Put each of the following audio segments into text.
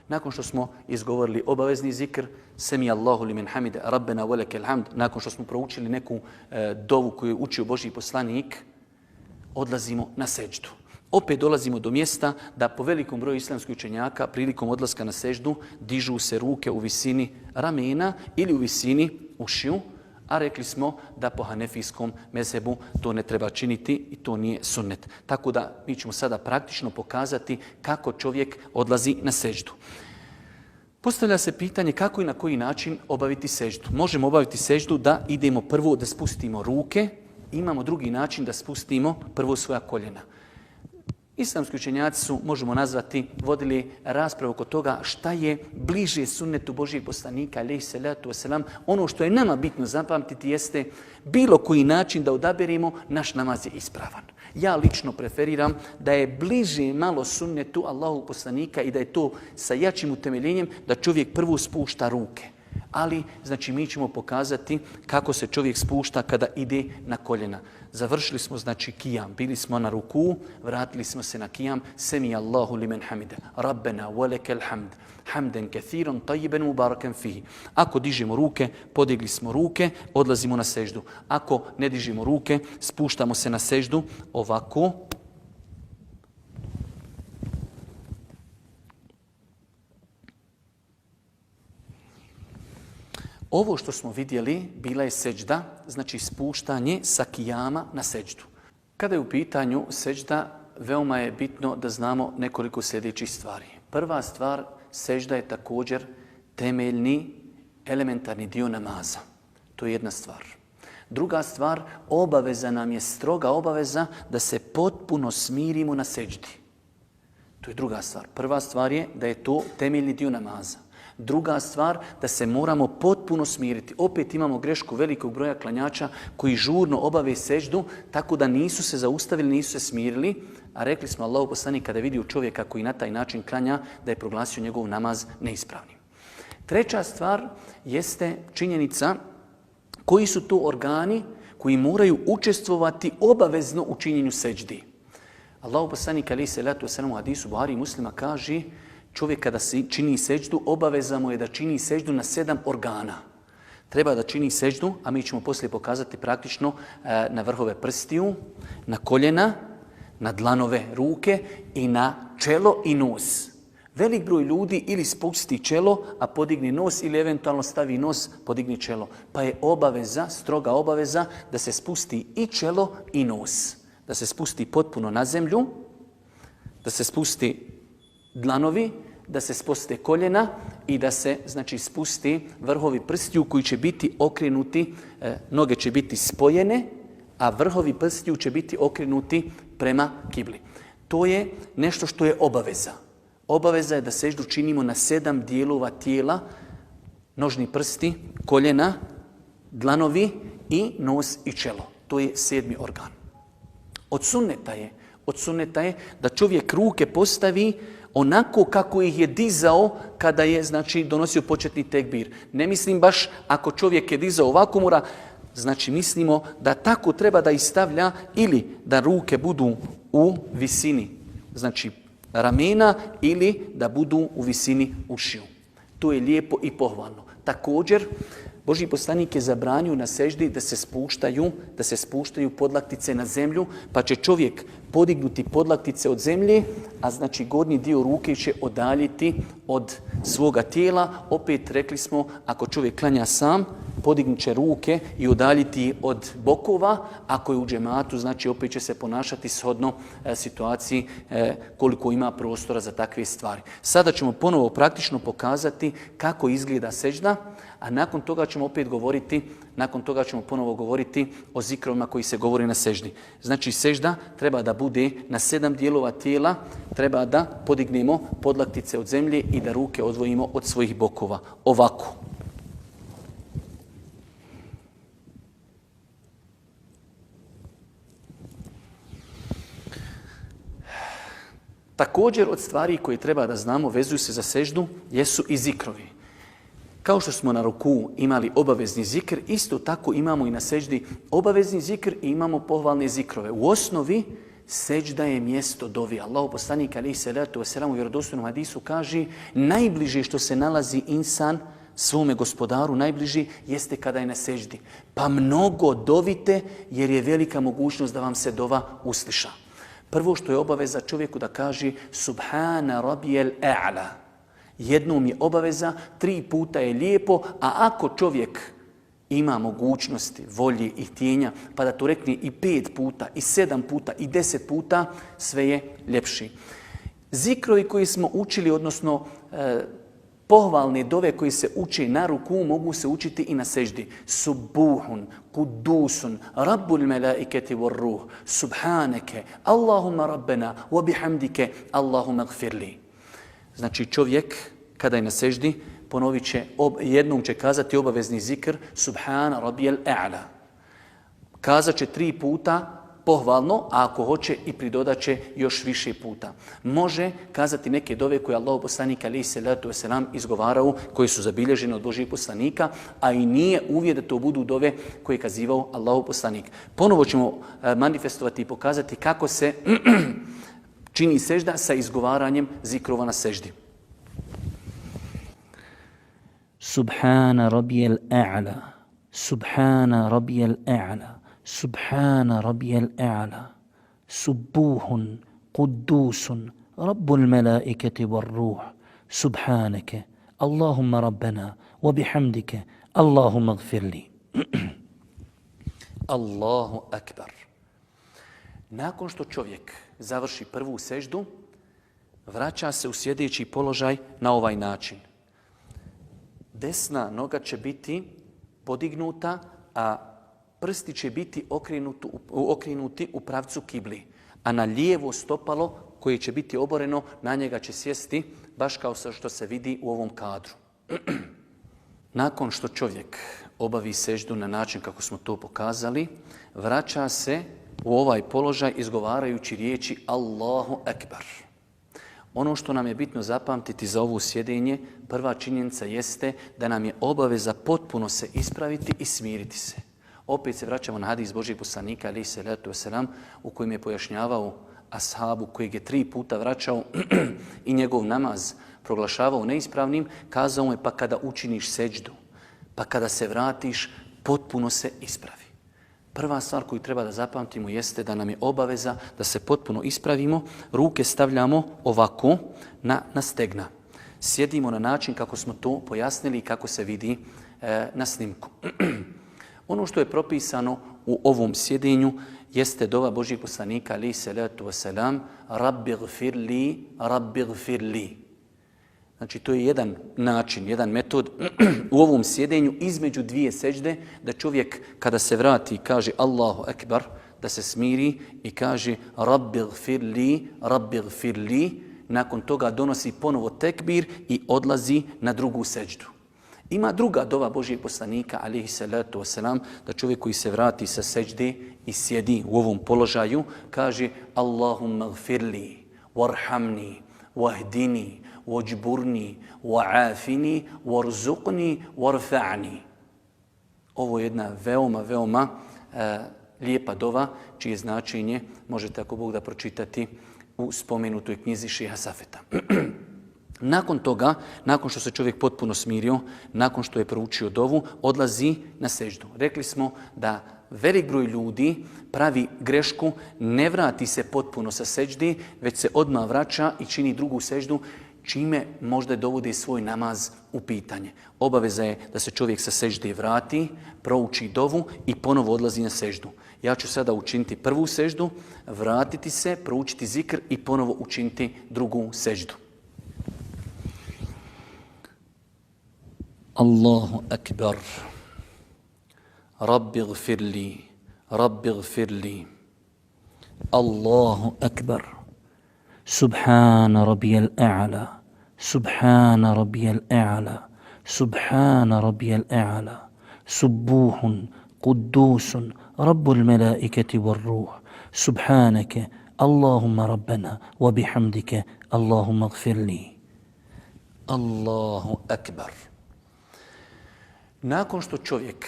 Nakon što smo izgovorili obavezni zikr, Semi Allahu limen hamide, Rabbena velekel hamd, nakon što smo proučili neku dovu koju je učio Božji poslanik, odlazimo na seđdu. Opet dolazimo do mjesta da po velikom broju islamskih učenjaka prilikom odlaska na seždu dižu se ruke u visini ramena ili u visini ušiju, a rekli smo da po hanefijskom mezhebu to ne treba činiti i to nije sunnet. Tako da mi ćemo sada praktično pokazati kako čovjek odlazi na seždu. Postavlja se pitanje kako i na koji način obaviti seždu. Možemo obaviti seždu da idemo prvo da spustimo ruke, imamo drugi način da spustimo prvo svoja koljena. Islamski učenjaci su, možemo nazvati, vodili raspravu oko toga šta je bliže sunnetu Božijeg poslanika, alejhi salatu vesselam. Ono što je nama bitno zapamtiti jeste bilo koji način da odaberemo, naš namaz je ispravan. Ja lično preferiram da je bliže malo sunnetu Allahu poslanika i da je to sa jačim utemeljenjem da čovjek prvo spušta ruke. Ali, znači, mi ćemo pokazati kako se čovjek spušta kada ide na koljena. Završili smo, znači, kijam. Bili smo na ruku, vratili smo se na kijam. Semi Allahu limen hamide. Rabbena velekel hamd. Hamden kathiran tajiben mubarakan fihi. Ako dižemo ruke, podigli smo ruke, odlazimo na seždu. Ako ne dižemo ruke, spuštamo se na seždu ovako. Ovo što smo vidjeli bila je seđda, znači spuštanje sa kijama na seđdu. Kada je u pitanju seđda, veoma je bitno da znamo nekoliko sljedećih stvari. Prva stvar, seđda je također temeljni, elementarni dio namaza. To je jedna stvar. Druga stvar, obaveza nam je stroga obaveza da se potpuno smirimo na seđdi. To je druga stvar. Prva stvar je da je to temeljni dio namaza. Druga stvar, da se moramo potpuno smiriti. Opet imamo grešku velikog broja klanjača koji žurno obave seždu, tako da nisu se zaustavili, nisu se smirili. A rekli smo, Allahu poslanik kada je vidio čovjeka koji na taj način klanja, da je proglasio njegov namaz neispravnim. Treća stvar jeste činjenica koji su to organi koji moraju učestvovati obavezno u činjenju seždi. Allahu poslanik alejhi salatu vesselam u hadisu Buhari i Muslima kaže: čovjek kada čini seždu, obaveza mu je da čini seždu na 7 organa. Treba da čini seždu, a mi ćemo poslije pokazati praktično na vrhove prstiju, na koljena, na dlanove ruke i na čelo i nos. Velik broj ljudi ili spusti čelo, a podigni nos, ili eventualno stavi nos, podigni čelo. Pa je obaveza, stroga obaveza, da se spusti i čelo i nos. Da se spusti potpuno na zemlju, da se spusti dlanovi, da se spuste koljena i da se, znači, spusti vrhovi prstiju koji će biti okrenuti, noge će biti spojene, a vrhovi prstiju će biti okrenuti prema kibli. To je nešto što je obaveza. Obaveza je da seždu činimo na 7 dijelova tijela, nožni prsti, koljena, dlanovi i nos i čelo. To je 7. organ. Od sunneta je da čovjek ruke postavi onako kako ih je dizao kada je, znači, donosio početni tekbir. Ne mislim baš ako čovjek je dizao ovako mora, znači mislimo da tako treba da istavlja ili da ruke budu u visini, znači ramena, ili da budu u visini ušiju. To je lijepo i pohvalno. Također, Božji poslanik je zabranio na seždi da se spuštaju podlaktice na zemlju, pa će čovjek podignuti podlaktice od zemlje, a znači gornji dio ruke će odaljiti od svoga tijela. Opet rekli smo, ako čovjek klanja sam, podignut će ruke i udaljiti od bokova. Ako je u džematu, znači opet će se ponašati shodno situaciji koliko ima prostora za takve stvari. Sada ćemo ponovo praktično pokazati kako izgleda sežda, a nakon toga ćemo ponovo govoriti o zikrovima koji se govori na seždi. Znači sežda treba da bude na 7 dijelova tijela, treba da podignemo podlaktice od zemlje i da ruke odvojimo od svojih bokova. Ovako. Također od stvari koje treba da znamo vezuju se za seždu jesu i zikrovi. Kao što smo na ruku imali obavezni zikr, isto tako imamo i na seždi obavezni zikr i imamo pohvalne zikrove. U osnovi Seđda je mjesto dovi. Allahu poslanik alejhi selatu vesselam u vjerodostojnom hadisu kaže najbliže što se nalazi insan svome gospodaru, najbliži jeste kada je na seđdi. Pa mnogo dovite jer je velika mogućnost da vam se dova usliša. Prvo što je obaveza čovjeku da kaže Subhana rabijel a'la. Jednom je obaveza, 3 puta je lijepo, a ako čovjek ima mogućnosti, volje i htjenja, pa da to rekne i 5 puta, i 7 puta, i 10 puta, sve je ljepši. Zikrovi koji smo učili, odnosno pohvalne dove koji se uče na ruku, mogu se učiti i na seždi. Subuhun, kudusun, rabbul melaiketi vor ruh, subhaneke, Allahumma rabbena, wa bihamdike, Allahumma gfirli. Znači čovjek, kada je na seždi, ponovit će, jednom će kazati obavezni zikr, Subhana rabijel a'la. Kazat će 3 puta, pohvalno, a ako hoće i pridodat će još više puta. Može kazati neke dove koje Allahu poslanik alejhi selatu vesselam izgovarao, koje su zabilježene od Božjih poslanika, a i nije uvjet da to budu dove koje je kazivao Allahu poslanik. Ponovo ćemo manifestovati i pokazati kako se čini sežda sa izgovaranjem zikrova na seždi. Subhana rabijel a'la, Subhana rabijel a'la, Subhana rabijel a'la, Subuhun, Kudusun, Rabbul melaiketi var ruh, Subhaneke, Allahumma rabbena, wa bihamdike, Allahumma gfirli. Allahu akbar. Nakon što čovjek završi prvu seždu, vraća se u sjedeći položaj na ovaj način. Desna noga će biti podignuta, a prsti će biti okrenuti u pravcu kibli. A na lijevo stopalo koje će biti oboreno, na njega će sjesti, baš kao što se vidi u ovom kadru. Nakon što čovjek obavi seždu na način kako smo to pokazali, vraća se u ovaj položaj izgovarajući riječi Allahu Ekber. Ono što nam je bitno zapamtiti za ovo sjedenje, prva činjenica jeste da nam je obaveza potpuno se ispraviti i smiriti se. Opet se vraćamo na hadis Božjeg poslanika alejhi selatu vesselam u kojem je pojašnjavao ashabu kojeg je 3 puta vraćao i njegov namaz proglašavao neispravnim, kazao mu je pa kada učiniš seđdu, pa kada se vratiš, potpuno se ispravi. Prva stvar koju treba da zapamtimo jeste da nam je obaveza da se potpuno ispravimo. Ruke stavljamo ovako na stegna. Sjedimo na način kako smo to pojasnili i kako se vidi na snimku. Ono što je propisano u ovom sjedenju jeste dova Božjih poslanika alejhi selatu vesselam Rabbi gfirli, Rabbi gfirli. Znači, to je jedan način, jedan metod u ovom sjedenju između 2 seđde, da čovjek kada se vrati kaže Allahu Ekber, da se smiri i kaže Rabbi gfirli, Rabbi gfirli, nakon toga donosi ponovo tekbir i odlazi na drugu seđdu. Ima druga dova Božjeg poslanika, alejhi salatu wasalam, da čovjek koji se vrati sa seđde i sjedi u ovom položaju, kaže Allahumma gfirli, warhamni, wahdini, wajburni, wa'afini, warzuqni, warfa'ni. Ovo je jedna veoma lijepa dova, čije značenje možete, ako Bog da, pročitati u spomenutoj knjizi Šeha Safeta. Nakon toga, nakon što se čovjek potpuno smirio, nakon što je proučio dovu, odlazi na seždu. Rekli smo da velik broj ljudi pravi grešku, ne vrati se potpuno sa seždi, već se odmah vraća i čini drugu seždu, čime možda dovodi svoj namaz u pitanje. Obaveza je da se čovjek sa sežde vrati, prouči dovu i ponovo odlazi na seždu. Ja ću sada učiniti prvu seždu, vratiti se, proučiti zikr i ponovo učiniti drugu seždu. Allahu akbar. Rabbi gfirli, Rabbi gfirli. Allahu akbar. Subhana rabbiyal a'la, Subhana rabbiyal a'la, Subhana rabbiyal a'la, Subuhun, Kudusun, Rabbul melaiketi var ruh, Subhaneke, Allahumma rabbena, wa bihamdike, Allahumma gfirli. Allahu akbar. Nakon što čovjek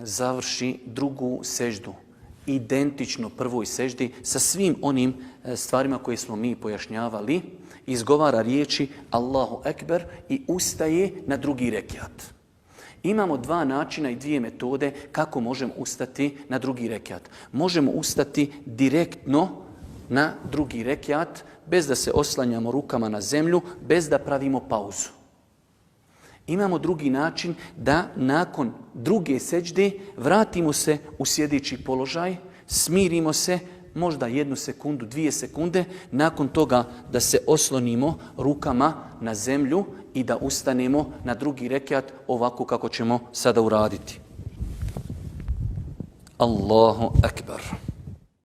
završi drugu seždu identično prvoj seždi sa svim onim stvarima koje smo mi pojašnjavali, izgovara riječi Allahu Ekber i ustaje na drugi rekiat. Imamo dva načina i dvije metode kako možemo ustati na drugi rekiat. Možemo ustati direktno na drugi rekiat, bez da se oslanjamo rukama na zemlju, bez da pravimo pauzu. Imamo drugi način da nakon druge seđde vratimo se u sjedeći položaj, smirimo se, možda 1 sekundu, 2 sekunde, nakon toga da se oslonimo rukama na zemlju i da ustanemo na drugi rekiat ovako kako ćemo sada uraditi. Allahu Ekber.